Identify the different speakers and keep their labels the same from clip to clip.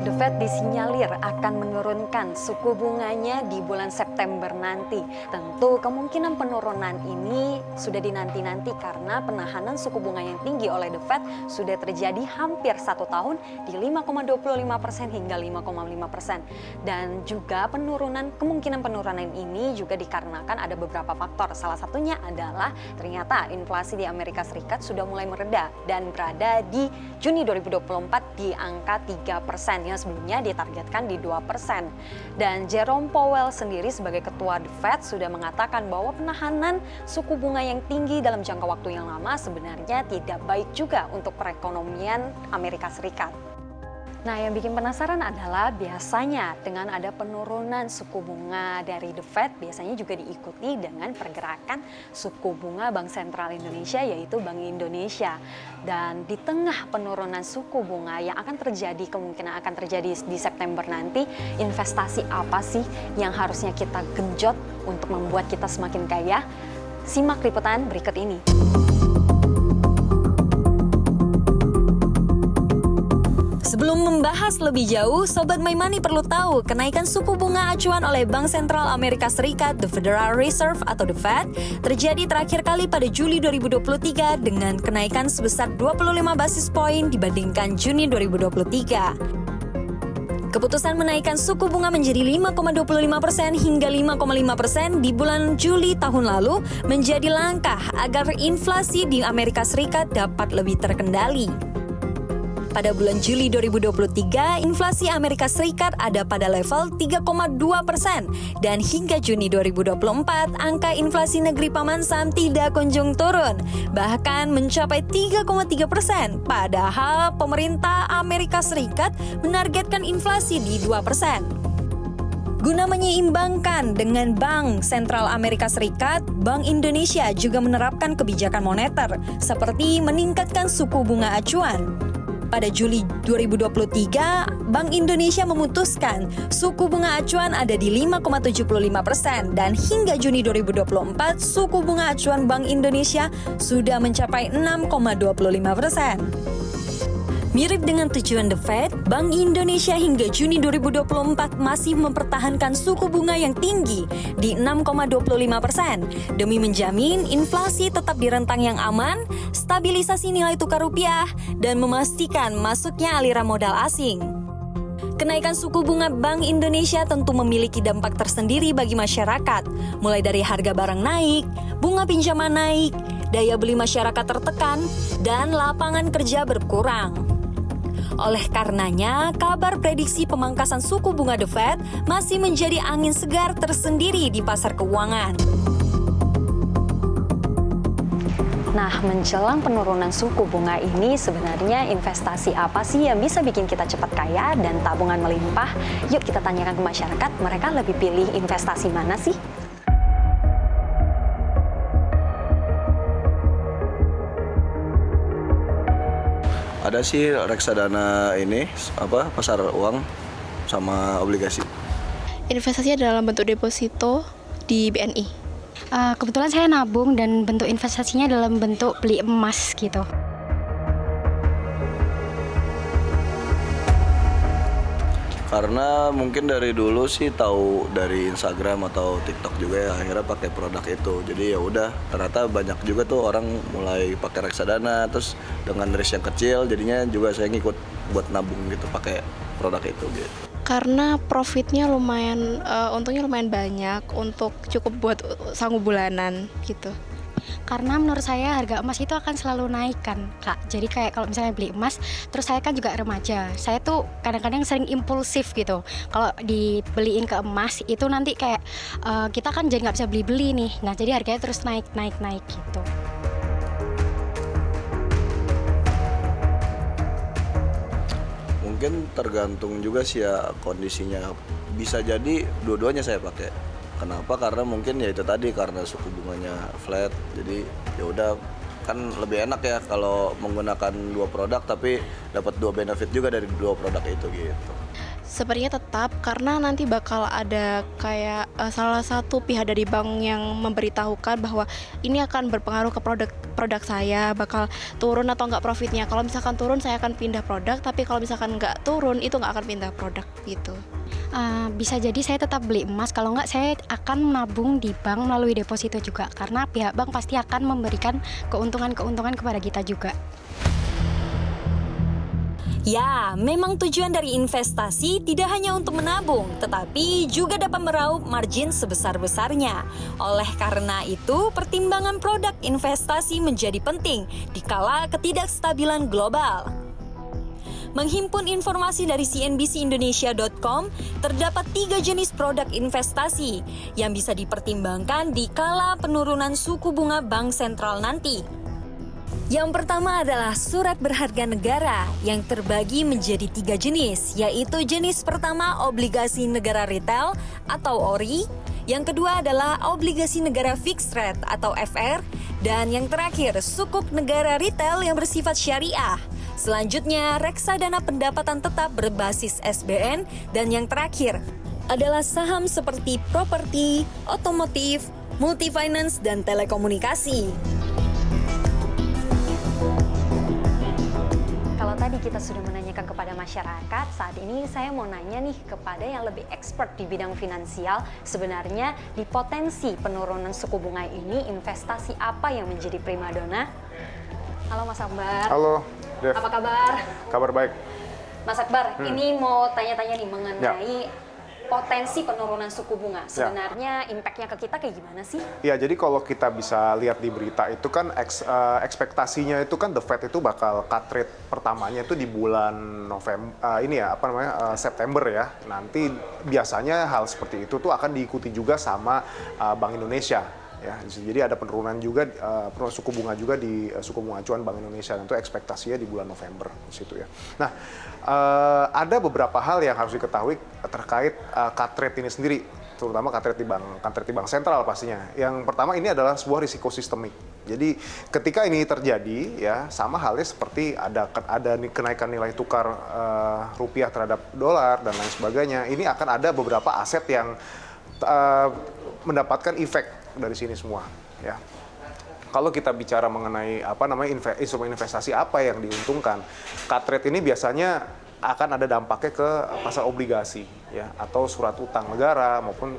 Speaker 1: The Fed disinyalir akan menurunkan suku bunganya di bulan September nanti. Tentu kemungkinan penurunan ini sudah dinanti-nanti karena penahanan suku bunga yang tinggi oleh The Fed sudah terjadi hampir 1 tahun di 5,25% hingga 5,5%. Dan juga kemungkinan penurunan ini juga dikarenakan ada beberapa faktor. Salah satunya adalah ternyata inflasi di Amerika Serikat sudah mulai mereda dan berada di Juni 2024 di angka 3%. Yang sebelumnya ditargetkan di 2%. Dan Jerome Powell sendiri sebagai ketua The Fed sudah mengatakan bahwa penahanan suku bunga yang tinggi dalam jangka waktu yang lama sebenarnya tidak baik juga untuk perekonomian Amerika Serikat. Nah, yang bikin penasaran adalah biasanya dengan ada penurunan suku bunga dari The Fed biasanya juga diikuti dengan pergerakan suku bunga Bank Sentral Indonesia yaitu Bank Indonesia. Dan di tengah penurunan suku bunga yang kemungkinan akan terjadi di September nanti, investasi apa sih yang harusnya kita genjot untuk membuat kita semakin kaya? Simak liputan berikut ini. Sebelum membahas lebih jauh, Sobat My Money perlu tahu kenaikan suku bunga acuan oleh Bank Sentral Amerika Serikat, The Federal Reserve atau The Fed, terjadi terakhir kali pada Juli 2023 dengan kenaikan sebesar 25 basis poin dibandingkan Juni 2023. Keputusan menaikkan suku bunga menjadi 5,25% hingga 5,5% di bulan Juli tahun lalu menjadi langkah agar inflasi di Amerika Serikat dapat lebih terkendali. Pada bulan Juli 2023, inflasi Amerika Serikat ada pada level 3,2% dan hingga Juni 2024, angka inflasi negeri Paman Sam tidak kunjung turun, bahkan mencapai 3,3%, padahal pemerintah Amerika Serikat menargetkan inflasi di 2%. Guna menyeimbangkan dengan Bank Sentral Amerika Serikat, Bank Indonesia juga menerapkan kebijakan moneter seperti meningkatkan suku bunga acuan. Pada Juli 2023, Bank Indonesia memutuskan suku bunga acuan ada di 5,75% dan hingga Juni 2024, suku bunga acuan Bank Indonesia sudah mencapai 6,25%. Mirip dengan tujuan The Fed, Bank Indonesia hingga Juni 2024 masih mempertahankan suku bunga yang tinggi di 6,25% demi menjamin inflasi tetap di rentang yang aman, stabilisasi nilai tukar rupiah, dan memastikan masuknya aliran modal asing. Kenaikan suku bunga Bank Indonesia tentu memiliki dampak tersendiri bagi masyarakat, mulai dari harga barang naik, bunga pinjaman naik, daya beli masyarakat tertekan, dan lapangan kerja berkurang. Oleh karenanya, kabar prediksi pemangkasan suku bunga The Fed masih menjadi angin segar tersendiri di pasar keuangan. Nah, menjelang penurunan suku bunga ini sebenarnya investasi apa sih yang bisa bikin kita cepat kaya dan tabungan melimpah? Yuk kita tanyakan ke masyarakat, mereka lebih pilih investasi mana sih?
Speaker 2: Ada sih reksadana ini, pasar uang sama obligasi.
Speaker 3: Investasinya dalam bentuk deposito di BNI.
Speaker 4: Kebetulan saya nabung dan bentuk investasinya dalam bentuk beli emas gitu.
Speaker 2: Karena mungkin dari dulu sih tahu dari Instagram atau TikTok juga ya, akhirnya pakai produk itu. Jadi ya udah, ternyata banyak juga tuh orang mulai pakai reksadana, terus dengan risk yang kecil jadinya juga saya ngikut buat nabung gitu pakai produk itu gitu.
Speaker 3: Karena profitnya lumayan, untungnya lumayan banyak untuk cukup buat sanggup bulanan gitu.
Speaker 4: Karena menurut saya harga emas itu akan selalu naik kan, Kak. Jadi kayak kalau misalnya beli emas, terus saya kan juga remaja. Saya tuh kadang-kadang sering impulsif gitu. Kalau dibeliin ke emas itu nanti kayak kita kan jadi nggak bisa beli-beli nih. Nah jadi harganya terus naik gitu.
Speaker 2: Mungkin tergantung juga sih ya kondisinya. Bisa jadi dua-duanya saya pakai. Kenapa? Karena mungkin ya itu tadi karena suku bunganya flat. Jadi ya udah kan lebih enak ya kalau menggunakan dua produk tapi dapat dua benefit juga dari dua produk itu gitu.
Speaker 3: Sepertinya tetap, karena nanti bakal ada kayak salah satu pihak dari bank yang memberitahukan bahwa ini akan berpengaruh ke produk saya, bakal turun atau nggak profitnya. Kalau misalkan turun saya akan pindah produk, tapi kalau misalkan nggak turun itu nggak akan pindah produk gitu.
Speaker 4: Bisa jadi saya tetap beli emas, kalau nggak saya akan menabung di bank melalui deposito juga, karena pihak bank pasti akan memberikan keuntungan-keuntungan kepada kita juga.
Speaker 1: Ya, memang tujuan dari investasi tidak hanya untuk menabung, tetapi juga dapat meraup margin sebesar-besarnya. Oleh karena itu, pertimbangan produk investasi menjadi penting dikala ketidakstabilan global. Menghimpun informasi dari cnbcindonesia.com, terdapat 3 jenis produk investasi yang bisa dipertimbangkan di kala penurunan suku bunga bank sentral nanti. Yang pertama adalah surat berharga negara yang terbagi menjadi 3 jenis, yaitu jenis pertama obligasi negara retail atau ORI, yang kedua adalah obligasi negara fixed rate atau FR, dan yang terakhir sukuk negara retail yang bersifat syariah. Selanjutnya reksadana pendapatan tetap berbasis SBN, dan yang terakhir adalah saham seperti properti, otomotif, multifinance, dan telekomunikasi. Kalau tadi kita sudah menanyakan kepada masyarakat, saat ini saya mau nanya nih kepada yang lebih expert di bidang finansial, sebenarnya di potensi penurunan suku bunga ini investasi apa yang menjadi primadona? Halo Mas Akbar.
Speaker 5: Halo, Dev.
Speaker 1: Apa kabar?
Speaker 5: Kabar baik.
Speaker 1: Mas Akbar, ini mau tanya-tanya nih mengenai potensi penurunan suku bunga. Sebenarnya impact-nya ke kita kayak gimana sih?
Speaker 5: Ya, jadi kalau kita bisa lihat di berita itu kan ekspektasinya itu kan The Fed itu bakal cut rate pertamanya itu di bulan September ya. Nanti biasanya hal seperti itu tuh akan diikuti juga sama Bank Indonesia. Ya, jadi ada penurunan juga suku bunga juga di suku bunga acuan Bank Indonesia, dan itu ekspektasinya di bulan November di situ ya. Nah, ada beberapa hal yang harus diketahui terkait cut rate ini sendiri, terutama cut rate di bank sentral pastinya. Yang pertama, ini adalah sebuah risiko sistemik. Jadi ketika ini terjadi ya, sama halnya seperti ada kenaikan nilai tukar rupiah terhadap dolar dan lain sebagainya. Ini akan ada beberapa aset yang mendapatkan efek dari sini semua ya. Kalau kita bicara mengenai instrumen investasi apa yang diuntungkan, cut rate ini biasanya akan ada dampaknya ke pasar obligasi ya, atau surat utang negara maupun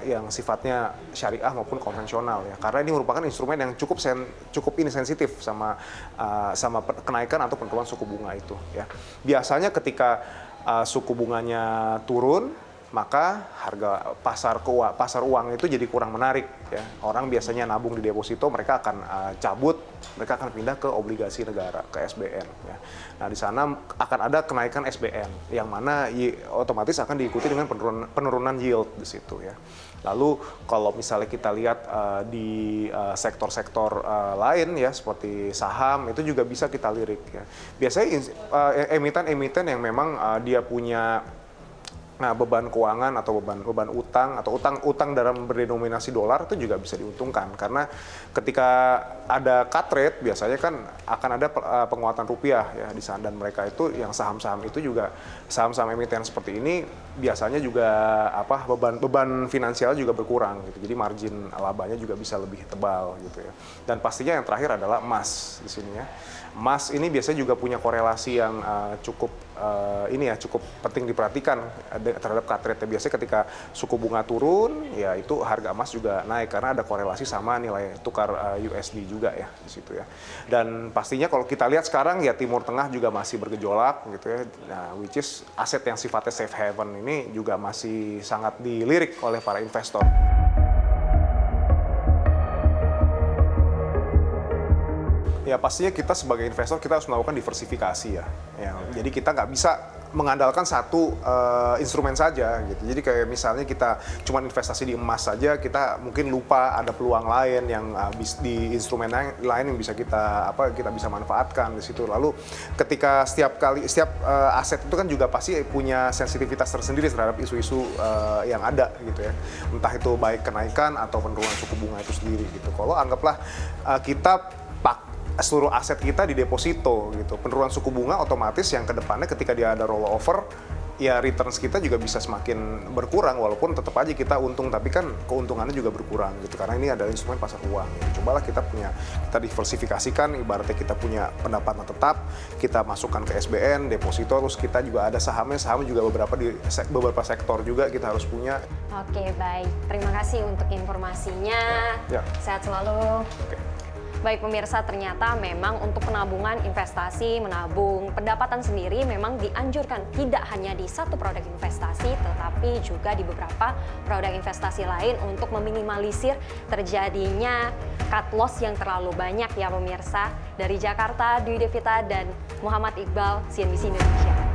Speaker 5: yang sifatnya syariah maupun konvensional ya, karena ini merupakan instrumen yang cukup sensitif sama kenaikan atau penurunan suku bunga itu ya. Biasanya ketika suku bunganya turun, maka harga pasar uang itu jadi kurang menarik ya. Orang biasanya nabung di deposito, mereka akan mereka akan pindah ke obligasi negara, ke SBN ya. Nah, di sana akan ada kenaikan SBN yang mana otomatis akan diikuti dengan penurunan yield di situ ya. Lalu kalau misalnya kita lihat di sektor-sektor lain ya, seperti saham, itu juga bisa kita lirik ya. Biasanya emiten-emiten yang memang dia punya beban keuangan atau beban utang atau utang dalam berdenominasi dolar itu juga bisa diuntungkan, karena ketika ada cut rate biasanya kan akan ada penguatan rupiah ya di sana, dan mereka itu yang saham-saham itu juga saham-saham emiten seperti ini biasanya juga beban finansial juga berkurang gitu. Jadi margin labanya juga bisa lebih tebal gitu ya. Dan pastinya yang terakhir adalah emas di sini ya. Emas ini biasanya juga punya korelasi yang cukup penting diperhatikan terhadap cut rate. Biasanya ketika suku bunga turun, ya itu harga emas juga naik karena ada korelasi sama nilai tukar USD juga ya di situ ya. Dan pastinya kalau kita lihat sekarang ya Timur Tengah juga masih bergejolak gitu ya. Nah, which is aset yang sifatnya safe haven ini juga masih sangat dilirik oleh para investor. Ya pastinya kita sebagai investor kita harus melakukan diversifikasi ya. Jadi kita nggak bisa mengandalkan satu instrumen saja gitu. Jadi kayak misalnya kita cuma investasi di emas saja, kita mungkin lupa ada peluang lain yang di instrumen lain yang bisa kita bisa manfaatkan di situ. Lalu ketika setiap aset itu kan juga pasti punya sensitivitas tersendiri terhadap isu-isu yang ada gitu ya. Entah itu baik kenaikan atau penurunan suku bunga itu sendiri gitu. Kalau anggaplah kita seluruh aset kita di deposito gitu, penurunan suku bunga otomatis yang kedepannya ketika dia ada rollover ya returns kita juga bisa semakin berkurang walaupun tetap aja kita untung, tapi kan keuntungannya juga berkurang gitu karena ini adalah instrumen pasar uang. Gitu. Cobalah kita diversifikasikan, ibaratnya kita punya pendapatan tetap, kita masukkan ke SBN, deposito, terus kita juga ada saham juga beberapa sektor juga kita harus punya.
Speaker 6: Oke, baik. Terima kasih untuk informasinya.
Speaker 5: Ya.
Speaker 6: Sehat selalu.
Speaker 5: Oke.
Speaker 6: Baik pemirsa, ternyata memang untuk penabungan investasi, menabung pendapatan sendiri memang dianjurkan tidak hanya di satu produk investasi, tetapi juga di beberapa produk investasi lain untuk meminimalisir terjadinya cut loss yang terlalu banyak ya pemirsa. Dari Jakarta, Dwi Devita dan Muhammad Iqbal, CNBC Indonesia.